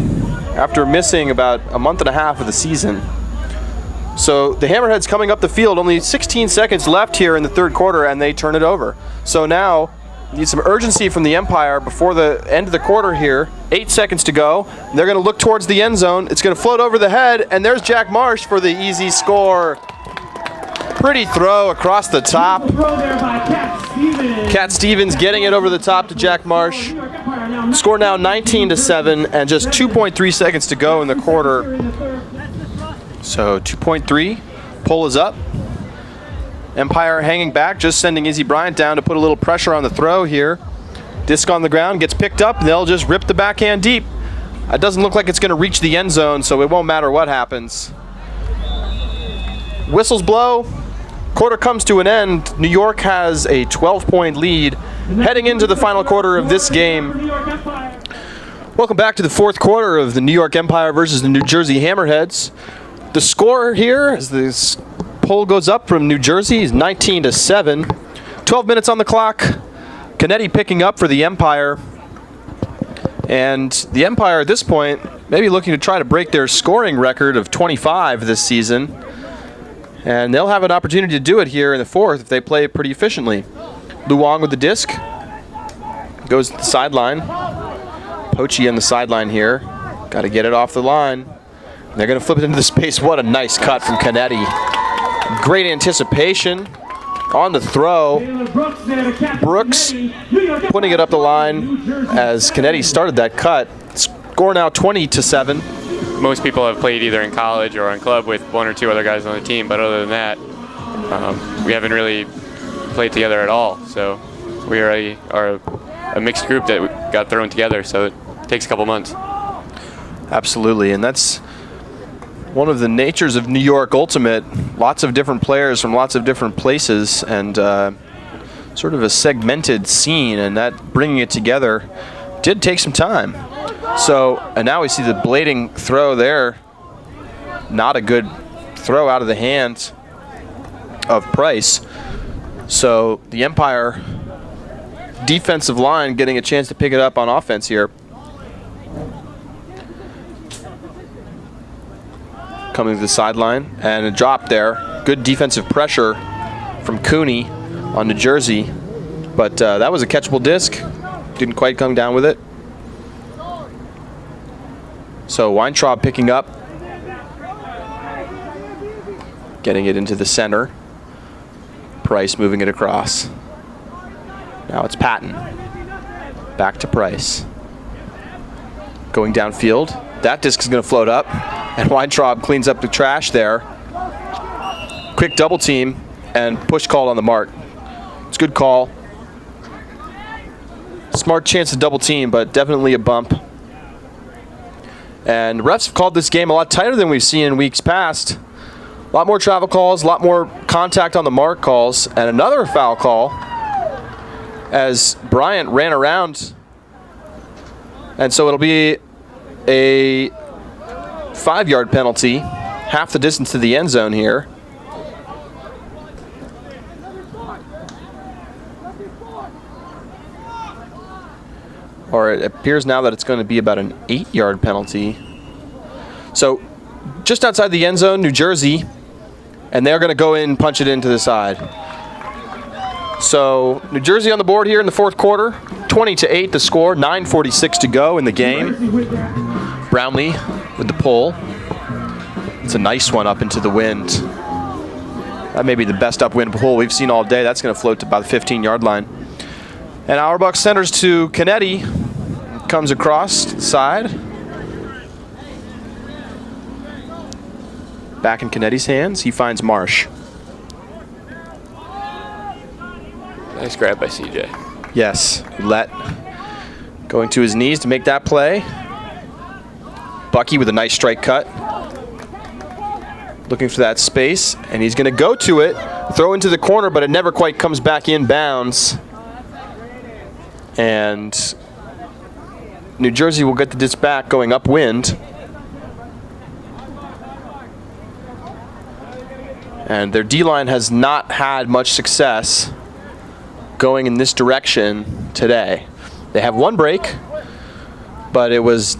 after missing about a month and a half of the season. So the Hammerheads coming up the field, only 16 seconds left here in the third quarter, and they turn it over. So now need some urgency from the Empire before the end of the quarter here. 8 seconds to go. They're going to look towards the end zone. It's going to float over the head, and there's Jack Marsh for the easy score. Pretty throw across the top. Cat Stevens getting it over the top to Jack Marsh. Score now 19-7, and just 2.3 seconds to go in the quarter. So 2.3, pull is up. Empire hanging back, just sending Izzy Bryant down to put a little pressure on the throw here. Disc on the ground, gets picked up, and they'll just rip the backhand deep. It doesn't look like it's going to reach the end zone, so it won't matter what happens. Whistles blow, quarter comes to an end. New York has a 12-point lead heading into the final quarter of this game. Welcome back to the fourth quarter of the New York Empire versus the New Jersey Hammerheads. The score here, as this poll goes up from New Jersey, is 19-7. 12 minutes on the clock. Canetti picking up for the Empire. And the Empire at this point maybe looking to try to break their scoring record of 25 this season. And they'll have an opportunity to do it here in the fourth if they play pretty efficiently. Luong with the disc. Goes to the sideline. Pochi on the sideline here. Got to get it off the line. They're going to flip it into the space. What a nice cut from Canetti. Great anticipation on the throw. Brooks putting it up the line as Canetti started that cut. Score now 20-7. Most people have played either in college or in club with one or two other guys on the team, but other than that, we haven't really played together at all. So we are a mixed group that got thrown together, so it takes a couple months. Absolutely, and that's one of the natures of New York Ultimate. Lots of different players from lots of different places, and sort of a segmented scene, and that bringing it together did take some time. So, and now we see the blading throw there. Not a good throw out of the hands of Price. So the Empire defensive line getting a chance to pick it up on offense here. Coming to the sideline, and a drop there. Good defensive pressure from Cooney on New Jersey, but that was a catchable disc. Didn't quite come down with it. So Weintraub picking up, getting it into the center. Price moving it across. Now it's Patton. Back to Price. Going downfield. That disc is going to float up, and Weintraub cleans up the trash there. Quick double team, and push called on the mark. It's a good call. Smart chance to double team, but definitely a bump. And refs have called this game a lot tighter than we've seen in weeks past. A lot more travel calls, a lot more contact on the mark calls, and another foul call as Bryant ran around. And so it'll be a 5-yard penalty, half the distance to the end zone here. or it appears now that it's going to be about an 8-yard penalty. So just outside the end zone, New Jersey, and they're going to go in and punch it into the side. So New Jersey on the board here in the fourth quarter, 20-8 the score, 9:46 to go in the game. Brownlee with the pull. It's a nice one up into the wind. That may be the best upwind pull we've seen all day. That's going to float to about the 15-yard line. And Auerbach centers to Canetti. Comes across the side. Back in Canetti's hands. He finds Marsh. Nice grab by CJ. Yes, Let going to his knees to make that play. Bucky with a nice strike cut. Looking for that space, and he's going to go to it, throw into the corner, but it never quite comes back in bounds. And New Jersey will get the disc back going upwind. And their D-line has not had much success going in this direction today. They have one break, but it was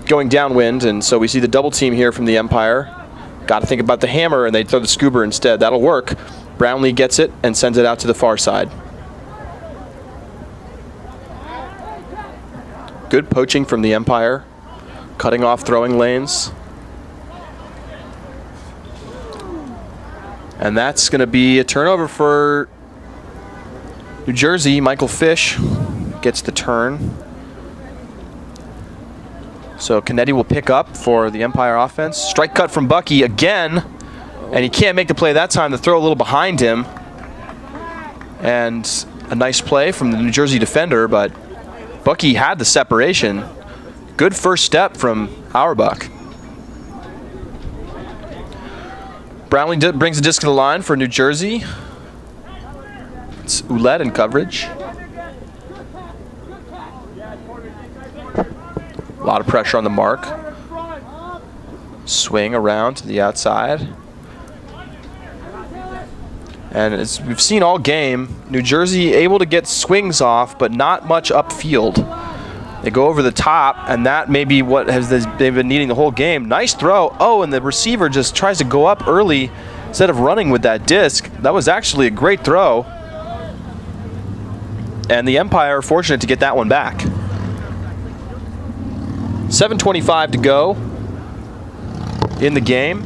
going downwind, and so we see the double team here from the Empire. Got to think about the hammer, and they throw the scuba instead. That'll work. Brownlee gets it and sends it out to the far side. Good poaching from the Empire, cutting off throwing lanes. And that's going to be a turnover for New Jersey. Michael Fish gets the turn. So Canetti will pick up for the Empire offense. Strike cut from Bucky again, and he can't make the play that time. The throw a little behind him. And a nice play from the New Jersey defender, but Bucky had the separation. Good first step from Auerbach. Brownlee brings the disc to the line for New Jersey. It's Ouellette in coverage. A lot of pressure on the mark. Swing around to the outside. And as we've seen all game, New Jersey able to get swings off, but not much upfield. They go over the top, and that may be what they've been needing the whole game. Nice throw. Oh, and the receiver just tries to go up early instead of running with that disc. That was actually a great throw. And the Empire are fortunate to get that one back. 7:25 to go in the game.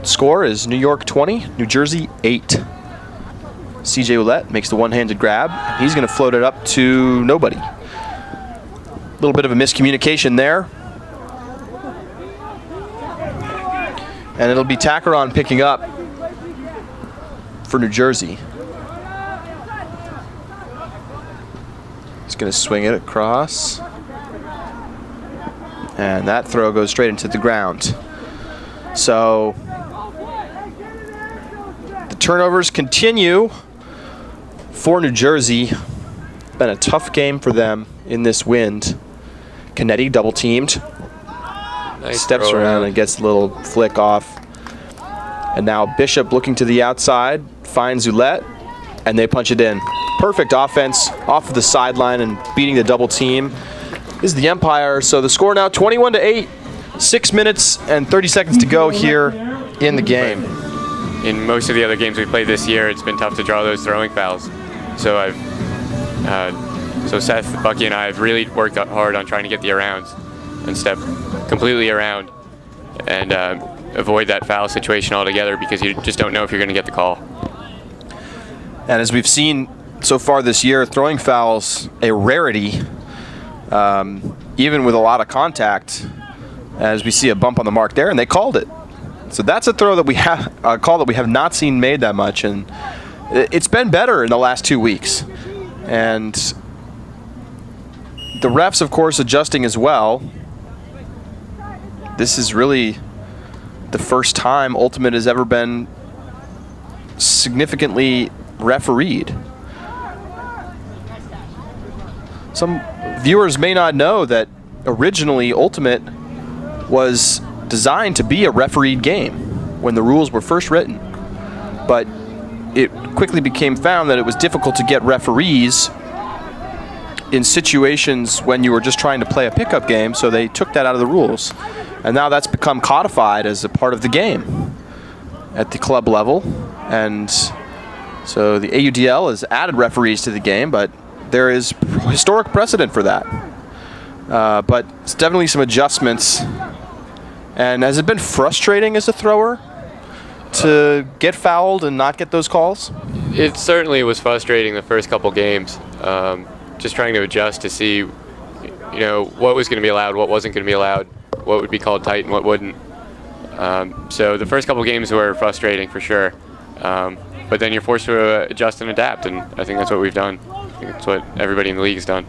Score is New York 20, New Jersey 8. CJ Ouellette makes the one-handed grab. He's going to float it up to nobody. A little bit of a miscommunication there. And it'll be Tackeron picking up for New Jersey. He's going to swing it across. And that throw goes straight into the ground. So the turnovers continue for New Jersey. Been a tough game for them in this wind. Canetti double teamed. Nice Steps around and gets a little flick off. And now Bishop looking to the outside, finds Ouellette, and they punch it in. Perfect offense off of the sideline and beating the double team. This is the Empire. So the score now 21-8. 6 minutes and 30 seconds to go here in the game. In most of the other games we played this year, it's been tough to draw those throwing fouls. So so Seth, Bucky, and I have really worked hard on trying to get the arounds and step completely around and avoid that foul situation altogether, because you just don't know if you're going to get the call. And as we've seen so far this year, throwing fouls a rarity, even with a lot of contact. As we see a bump on the mark there, and they called it. So that's a throw that we have, a call that we have not seen made that much, and it's been better in the last 2 weeks. And the refs, of course, adjusting as well. This is really the first time Ultimate has ever been significantly refereed. Some viewers may not know that originally Ultimate was designed to be a refereed game when the rules were first written. But it quickly became found that it was difficult to get referees in situations when you were just trying to play a pickup game, so they took that out of the rules. And now that's become codified as a part of the game at the club level. And so the AUDL has added referees to the game, but there is historic precedent for that. But it's definitely some adjustments. And has it been frustrating as a thrower to get fouled and not get those calls? It certainly was frustrating the first couple games. Just trying to adjust to see, what was going to be allowed, what wasn't going to be allowed, what would be called tight and what wouldn't. So the first couple games were frustrating for sure. But then you're forced to adjust and adapt, and I think that's what we've done. I think that's what everybody in the league has done.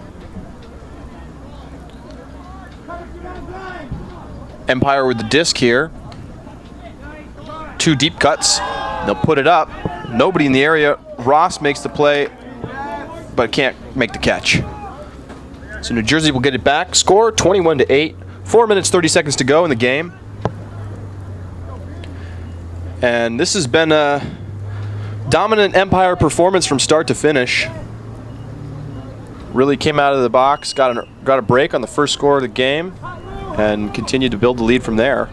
Empire with the disc here. 2 deep cuts. They'll put it up. Nobody in the area. Ross makes the play, but can't make the catch. So New Jersey will get it back. Score 21-8. 4 minutes 30 seconds to go in the game. And this has been a dominant Empire performance from start to finish. Really came out of the box, got a break on the first score of the game, and continued to build the lead from there.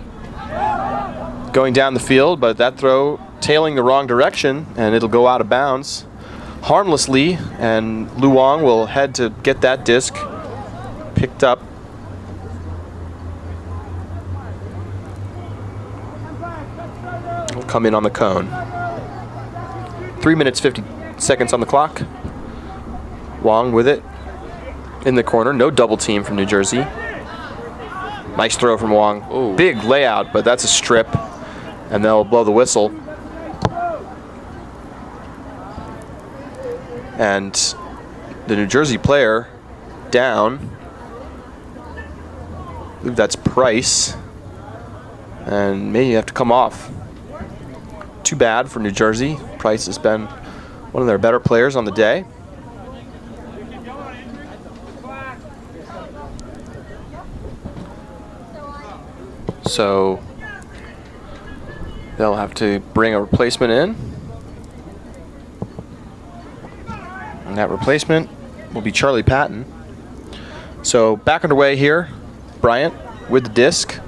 Going down the field, but that throw tailing the wrong direction, and it'll go out of bounds harmlessly, and Luong will head to get that disc picked up. Will come in on the cone. 3 minutes 50 seconds on the clock. Wong with it in the corner. No double team from New Jersey. Nice throw from Wong. Ooh. Big layout, but that's a strip, and they'll blow the whistle. And the New Jersey player down. I believe that's Price. And maybe you have to come off. Too bad for New Jersey. Price has been one of their better players on the day. So they'll have to bring a replacement in. And that replacement will be Charlie Patton. So back underway here. Bryant with the disc.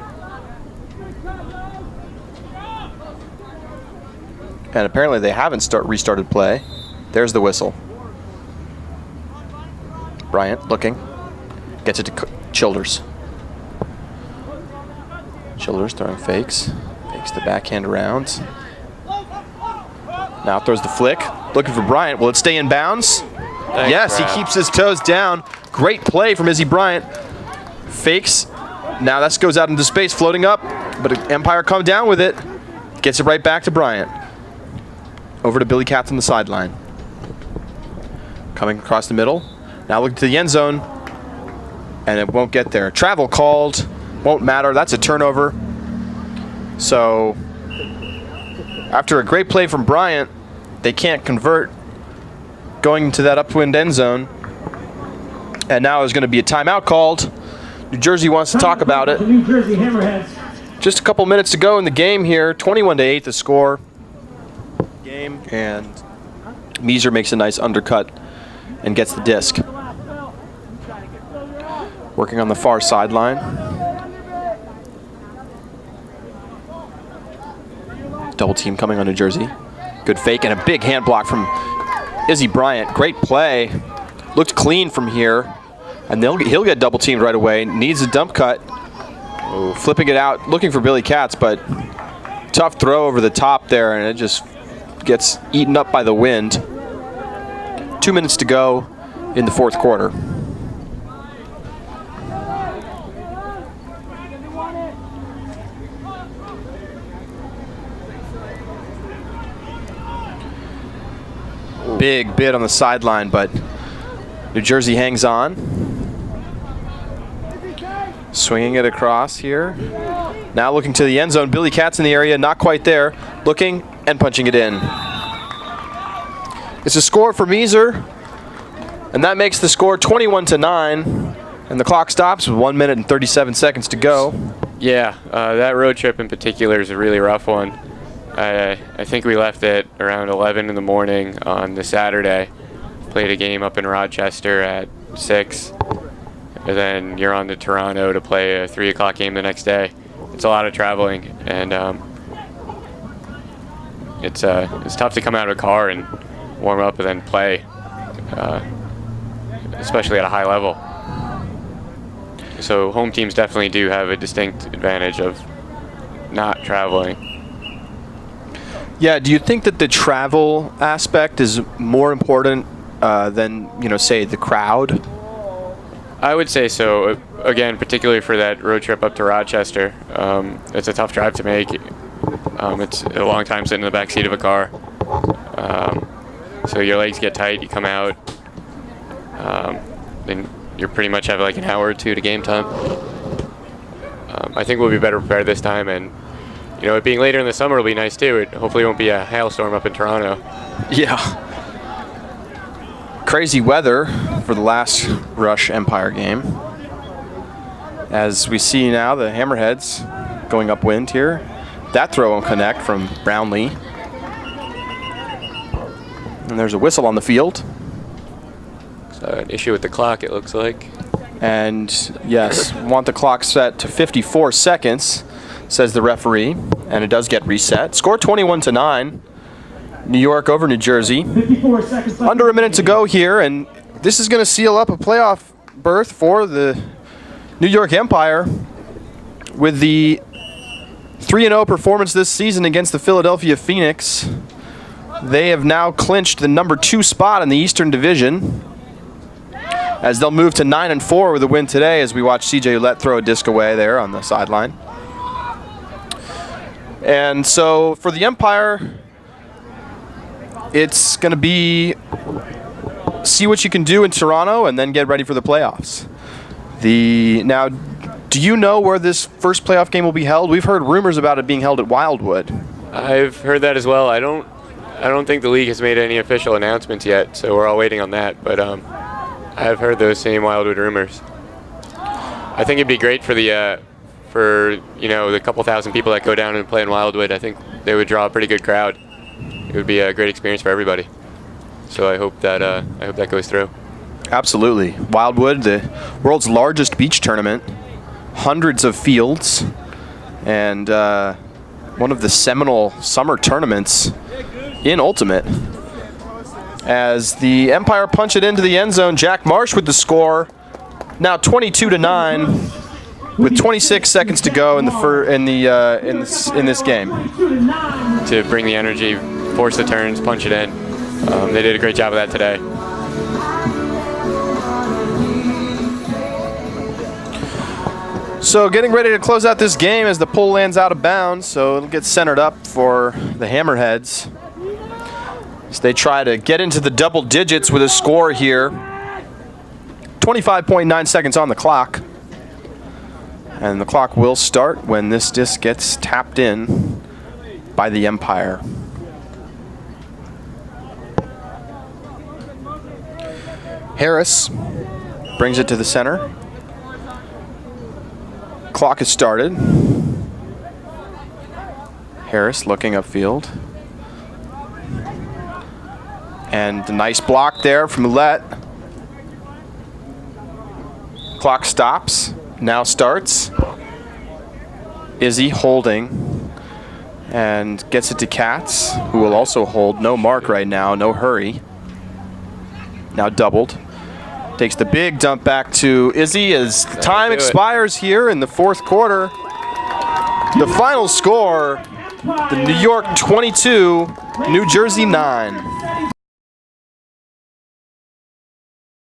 And apparently they haven't restarted play. There's the whistle. Bryant looking. Gets it to Childers. Childers throwing fakes. Fakes the backhand around. Now throws the flick. Looking for Bryant. Will it stay in bounds? Thanks, yes, Brad. He keeps his toes down. Great play from Izzy Bryant. Fakes. Now that goes out into space, floating up. But Empire come down with it. Gets it right back to Bryant. Over to Billy Katz on the sideline. Coming across the middle. Now looking to the end zone. And it won't get there. Travel called. Won't matter. That's a turnover. So after a great play from Bryant, they can't convert. Going into that upwind end zone. And now there's going to be a timeout called. New Jersey wants to talk about it. New Jersey Hammerheads. Just a couple minutes to go in the game here. 21-8 the score. Game, and Meeser makes a nice undercut and gets the disc. Working on the far sideline. Double team coming on New Jersey. Good fake and a big hand block from Izzy Bryant. Great play. Looked clean from here. And he'll get double teamed right away. Needs a dump cut. Ooh, flipping it out, looking for Billy Katz, but tough throw over the top there, and it just gets eaten up by the wind. 2 minutes to go in the fourth quarter. Big bid on the sideline, but New Jersey hangs on. Swinging it across here. Now looking to the end zone. Billy Katz in the area, not quite there. Looking and punching it in. It's a score for Meeser, and that makes the score 21-9. And the clock stops with 1 minute and 37 seconds to go. Yeah, that road trip in particular is a really rough one. I think we left at around 11 in the morning on the Saturday. Played a game up in Rochester at 6, and then you're on to Toronto to play a 3 o'clock game the next day. It's a lot of traveling, and it's tough to come out of a car and warm up and then play, especially at a high level. So home teams definitely do have a distinct advantage of not traveling. Yeah, do you think that the travel aspect is more important than, say, the crowd? I would say so. Again, particularly for that road trip up to Rochester. It's a tough drive to make. It's a long time sitting in the back seat of a car. So your legs get tight, you come out, then you pretty much have like an hour or two to game time. I think we'll be better prepared this time, and it being later in the summer will be nice too. It hopefully won't be a hailstorm up in Toronto. Yeah. Crazy weather for the last Rush Empire game. As we see now, the Hammerheads going upwind here. That throw on connect from Brownlee. And there's a whistle on the field. So an issue with the clock, it looks like. And yes, want the clock set to 54 seconds, says the referee, and it does get reset. Score 21-9. New York over New Jersey. 54 seconds left. Under a minute to go here, and this is going to seal up a playoff berth for the New York Empire with the 3-0 performance this season against the Philadelphia Phoenix. They have now clinched the number 2 spot in the Eastern Division, as they'll move to 9-4 with a win today, as we watch CJ Ouellette throw a disc away there on the sideline. And so for the Empire, it's going to be see what you can do in Toronto and then get ready for the playoffs. Now, do you know where this first playoff game will be held? We've heard rumors about it being held at Wildwood. I've heard that as well. I don't think the league has made any official announcements yet, so we're all waiting on that. But I've heard those same Wildwood rumors. I think it'd be great for the the couple thousand people that go down and play in Wildwood. I think they would draw a pretty good crowd. It would be a great experience for everybody. So I hope that goes through. Absolutely. Wildwood, the world's largest beach tournament, hundreds of fields, and one of the seminal summer tournaments in Ultimate. As the Empire punch it into the end zone, Jack Marsh with the score. Now 22-9. With 26 seconds to go in this game. To bring the energy, force the turns, punch it in. They did a great job of that today. So getting ready to close out this game as the pull lands out of bounds, so it'll get centered up for the Hammerheads as they try to get into the double digits with a score here. 25.9 seconds on the clock. And the clock will start when this disc gets tapped in by the Empire. Harris brings it to the center. Clock has started. Harris looking upfield. And a nice block there from Ouellette. Clock stops. Now starts. Izzy holding and gets it to Katz, who will also hold. No mark right now, no hurry. Now doubled. Takes the big dump back to Izzy as time expires here in the fourth quarter. The final score, the New York 22, New Jersey 9.